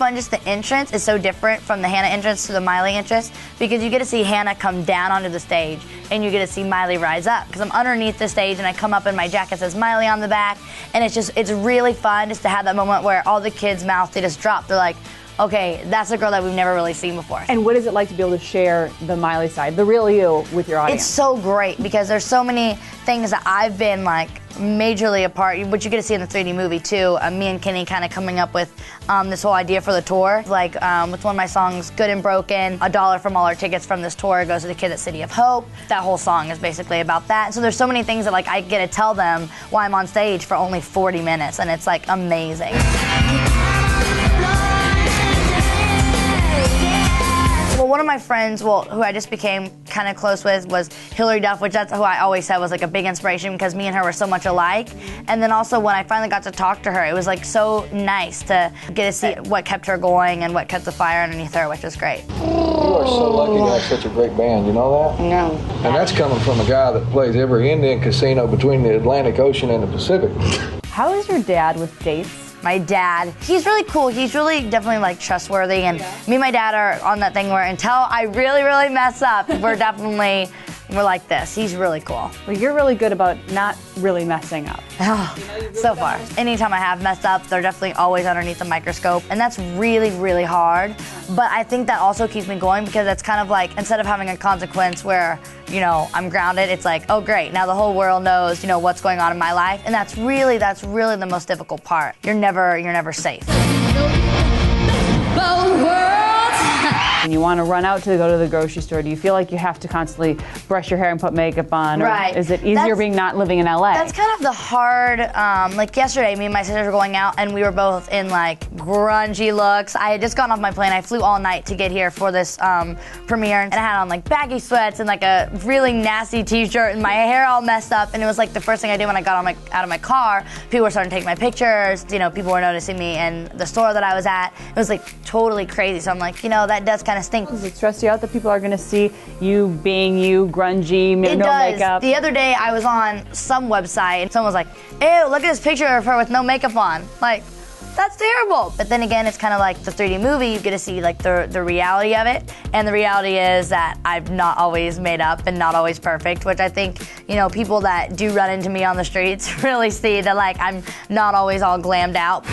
fun, just the entrance is so different from the Hannah entrance to the Miley entrance, because you get to see Hannah come down onto the stage and you get to see Miley rise up, because I'm underneath the stage and I come up and my jacket says Miley on the back, and it's really fun just to have that moment where all the kids' mouths, they just drop. They're like, okay, that's a girl that we've never really seen before. And what is it like to be able to share the Miley side, the real you, with your audience? It's so great, because there's so many things that I've been like majorly a part, which you get to see in the 3D movie too. Me and Kenny kind of coming up with this whole idea for the tour. Like with one of my songs, Good and Broken, $1 from all our tickets from this tour goes to the kids at City of Hope. That whole song is basically about that. So there's so many things that like I get to tell them while I'm on stage for only 40 minutes, and it's like amazing. Well, one of my friends, who I just became kind of close with, was Hillary Duff, which that's who I always said was like a big inspiration, because me and her were so much alike. And then also when I finally got to talk to her, it was like so nice to get to see what kept her going and what kept the fire underneath her, which was great. You are so lucky to have such a great band, you know that? No. And that's coming from a guy that plays every Indian casino between the Atlantic Ocean and the Pacific. How is your dad with dates? My dad, he's really cool. He's really definitely like trustworthy, and me and my dad are on that thing where until I really, really mess up, we're like this. He's really cool. Well, you're really good about not really messing up. Oh, so far. Anytime I have messed up, they're definitely always underneath the microscope, and that's really, really hard. But I think that also keeps me going, because it's kind of like, instead of having a consequence where, you know, I'm grounded, it's like, oh great, now the whole world knows, you know, what's going on in my life, and that's really the most difficult part. You're never safe. When you want to run out to go to the grocery store, do you feel like you have to constantly brush your hair and put makeup on? Or right. Is it easier being not living in LA? That's kind of the hard, like yesterday, me and my sisters were going out and we were both in like grungy looks. I had just gotten off my plane. I flew all night to get here for this premiere, and I had on like baggy sweats and like a really nasty t-shirt and my hair all messed up, and it was like the first thing I did when I got out of my car. People were starting to take my pictures, you know, people were noticing me in the store that I was at. It was like totally crazy, so I'm like, you know, that does kind of stink. Does it stress you out that people are going to see you being you, grungy, no makeup? The other day I was on some website and someone was like, ew, look at this picture of her with no makeup on. Like, that's terrible. But then again, it's kind of like the 3D movie. You get to see like the reality of it. And the reality is that I've not always made up and not always perfect, which I think, you know, people that do run into me on the streets really see that like I'm not always all glammed out.